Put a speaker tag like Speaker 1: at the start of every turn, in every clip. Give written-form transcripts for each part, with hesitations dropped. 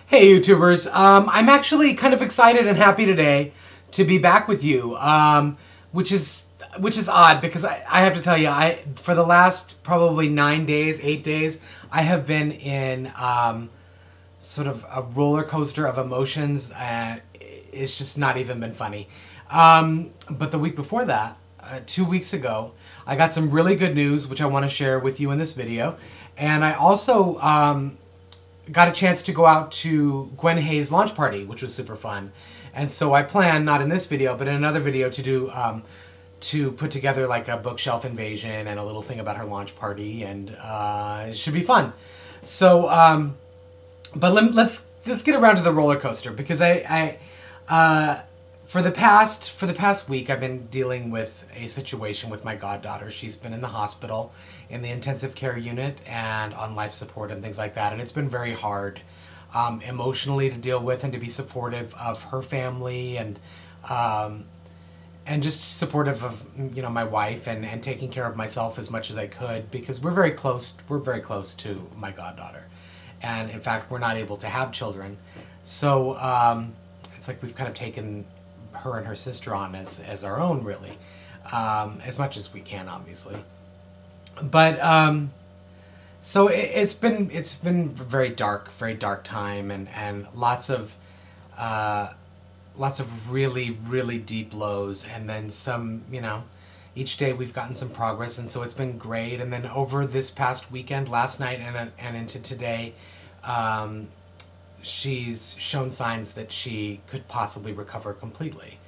Speaker 1: Hey YouTubers, I'm actually kind of excited and happy today to be back with you, which is odd because I have to tell you, for the last probably 9 days, 8 days, I have been in sort of a roller coaster of emotions, and it's just not even been funny. But the week before that, 2 weeks ago, I got some really good news, which I want to share with you in this video, and I also got a chance to go out to Gwen Hayes' launch party, which was super fun. And so I plan, not in this video, but in another video, to do to put together like a bookshelf invasion and a little thing about her launch party, and it should be fun. So, but let's get around to the roller coaster, because for the past week, I've been dealing with a situation with my goddaughter. She's been in the hospital, in the intensive care unit, and on life support and things like that. And it's been very hard emotionally to deal with and to be supportive of her family, and just supportive of my wife, and taking care of myself as much as I could, because we're very close to my goddaughter, and in fact we're not able to have children. So it's like we've kind of taken her and her sister on as our own, really, as much as we can, obviously. But so it's been a very dark time, and lots of really deep lows, and then some, each day we've gotten some progress, and so it's been great. And then over this past weekend, last night and into today, she's shown signs that she could possibly recover completely,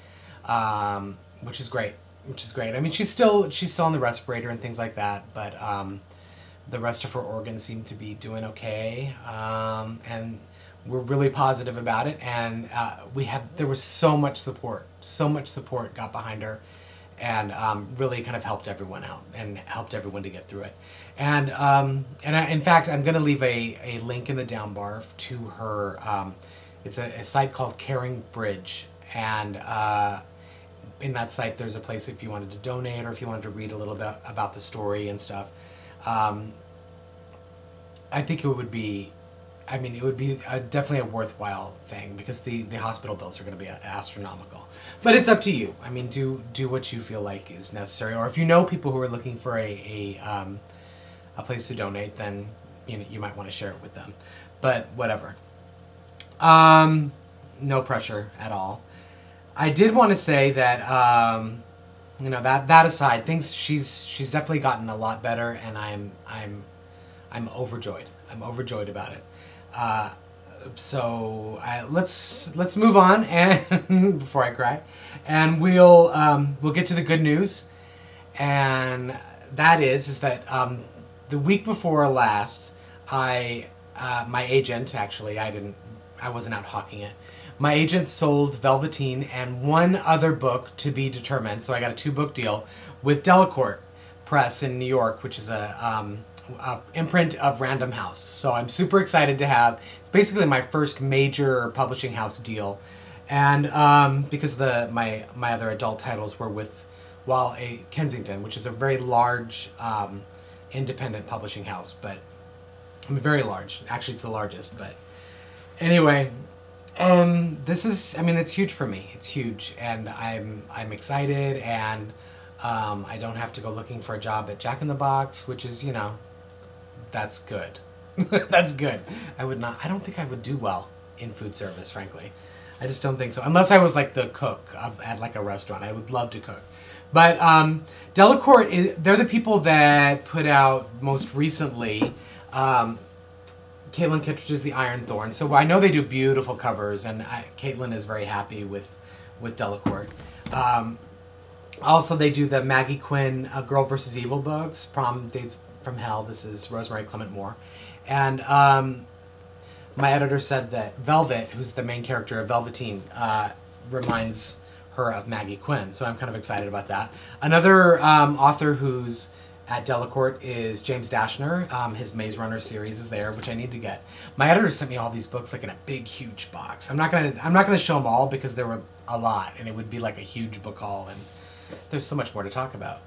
Speaker 1: which is great. I mean, she's still on the respirator and things like that, but the rest of her organs seem to be doing okay, and we're really positive about it. And there was so much support got behind her, and really kind of helped everyone out and helped everyone to get through it. And in fact, I'm going to leave a link in the down bar to her. It's a site called Caring Bridge, and in that site there's a place if you wanted to donate, or if you wanted to read a little bit about the story and stuff. I think it would be definitely a worthwhile thing, because the hospital bills are going to be astronomical. But it's up to you. I mean, do what you feel like is necessary, or if you know people who are looking for a place to donate, then you might want to share it with them. But whatever. No pressure at all. I did want to say that that aside, she's definitely gotten a lot better, and I'm overjoyed. I'm overjoyed about it. So let's move on, and before I cry, and we'll get to the good news, and that is that the week before last, my agent, actually, I wasn't out hawking it. My agent sold Velveteen and one other book to be determined, so I got a 2-book deal with Delacorte Press in New York, which is a imprint of Random House. So I'm super excited to have. It's basically my first major publishing house deal, and because my other adult titles were with Kensington, which is a very large independent publishing house, but very large. Actually, it's the largest. But anyway, this is, it's huge for me. It's huge, and I'm excited, and I don't have to go looking for a job at Jack in the Box, which is, that's good. That's good. I don't think I would do well in food service, frankly. I just don't think so. Unless I was like the cook at like a restaurant. I would love to cook. But Delacorte, they're the people that put out most recently Caitlin Kittredge's The Iron Thorn. So I know they do beautiful covers, and Caitlin is very happy with Delacorte. Also, they do the Maggie Quinn Girl vs. Evil books, Prom Dates from Hell. This is Rosemary Clement Moore. And my editor said that Velvet, who's the main character of Velveteen, reminds her of Maggie Quinn. So I'm kind of excited about that. Another author who's at Delacorte is James Dashner. His Maze Runner series is there, which I need to get. My editor sent me all these books like in a big, huge box. I'm not gonna show them all, because there were a lot, and it would be like a huge book haul, and there's so much more to talk about.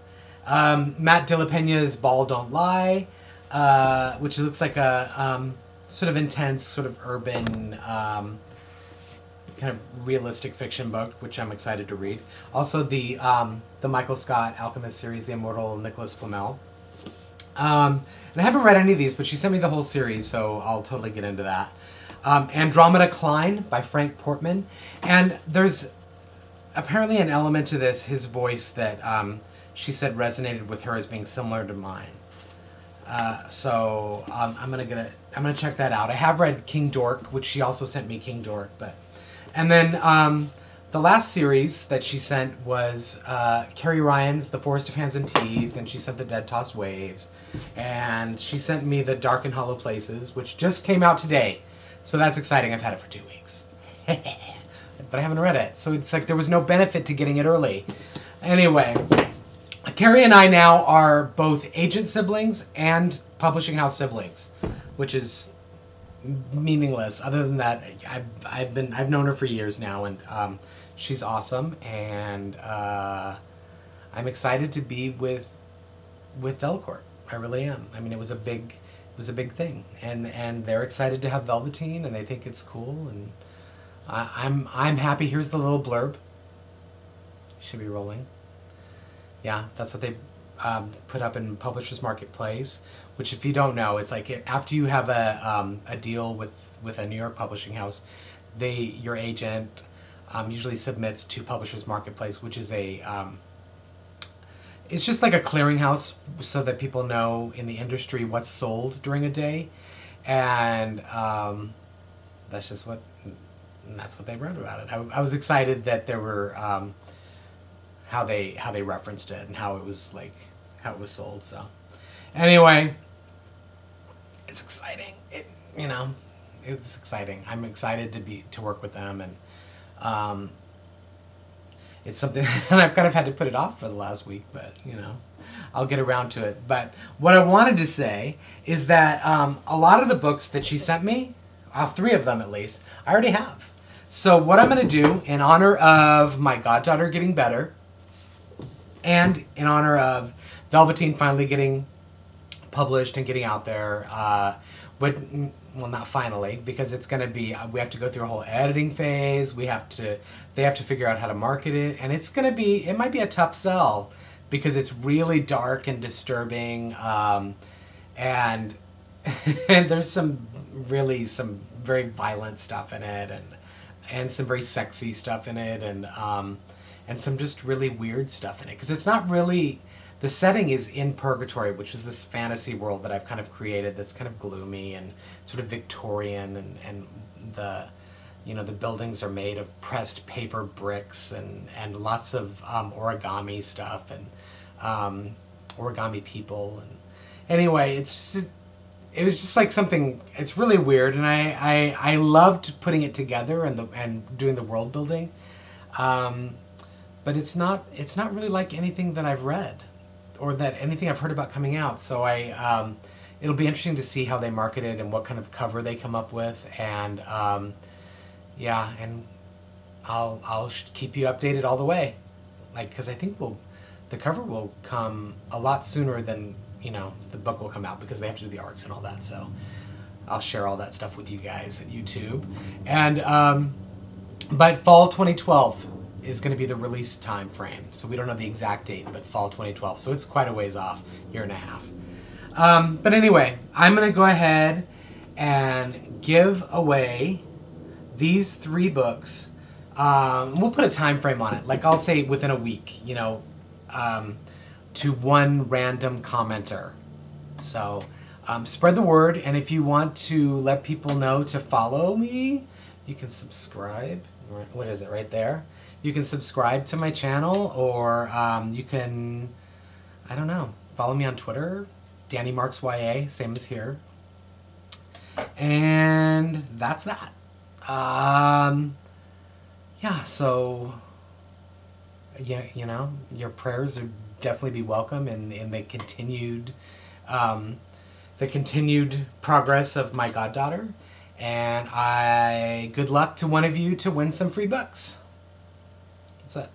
Speaker 1: Matt De La Pena's Ball Don't Lie, which looks like a sort of intense, sort of urban, kind of realistic fiction book, which I'm excited to read. Also, the Michael Scott Alchemist series, The Immortal Nicholas Flamel. And I haven't read any of these, but she sent me the whole series, so I'll totally get into that. Andromeda Klein by Frank Portman. And there's apparently an element to this, his voice, that she said resonated with her as being similar to mine. So I'm gonna check that out. I have read King Dork, which she also sent me King Dork, and then the last series that she sent was Carrie Ryan's The Forest of Hands and Teeth, and she sent The Dead Tossed Waves, and she sent me The Dark and Hollow Places, which just came out today. So that's exciting. I've had it for 2 weeks. But I haven't read it. So it's like there was no benefit to getting it early. Anyway, Carrie and I now are both agent siblings and publishing house siblings, which is meaningless. Other than that, I've known her for years now, and she's awesome, and I'm excited to be with Delacorte. I really am. I mean, it was a big thing, and they're excited to have Velveteen, and they think it's cool, and I'm happy. Here's the little blurb. Should be rolling. Yeah, that's what they put up in Publishers Marketplace, which, if you don't know, it's like after you have a deal with a New York publishing house, your agent usually submits to Publishers Marketplace, which is it's just like a clearinghouse so that people know in the industry what's sold during a day, and that's what they wrote about it. I was excited that there were how they referenced it and how it was sold. So anyway, it's exciting. It's exciting. I'm excited to work with them, and it's something and I've kind of had to put it off for the last week, but I'll get around to it. But what I wanted to say is that a lot of the books that she sent me, 3 of them at least, I already have. So what I'm going to do in honor of my goddaughter getting better, and in honor of Velveteen finally getting published and getting out there, not finally, because it's going to be, we have to go through a whole editing phase. They have to figure out how to market it, and it might be a tough sell because it's really dark and disturbing, and there's some very violent stuff in it, and some very sexy stuff in it, and some just really weird stuff in it, because it's not really, the setting is in Purgatory, which is this fantasy world that I've kind of created that's kind of gloomy and sort of Victorian, and the buildings are made of pressed paper bricks, and lots of origami stuff, and origami people, and anyway, it was just like something, it's really weird, and I loved putting it together and doing the world building, but it's not really like anything that I've read or that anything I've heard about coming out. So it'll be interesting to see how they market it and what kind of cover they come up with, and and I'll keep you updated all the way, because I think the cover will come a lot sooner than the book will come out, because they have to do the arcs and all that. So I'll share all that stuff with you guys at YouTube. And but fall 2012 is going to be the release time frame. So we don't know the exact date, but fall 2012. So it's quite a ways off, year and a half. But anyway, I'm going to go ahead and give away these 3 books. We'll put a time frame on it. Like, I'll say within a week, to one random commenter. So spread the word, and if you want to let people know to follow me, you can subscribe. What is it, right there? You can subscribe to my channel, or you can, I don't know, follow me on Twitter, Danny Marks YA, same as here. And that's that. So your prayers would definitely be welcome in the continued progress of my goddaughter, and good luck to one of you to win some free books. That's it.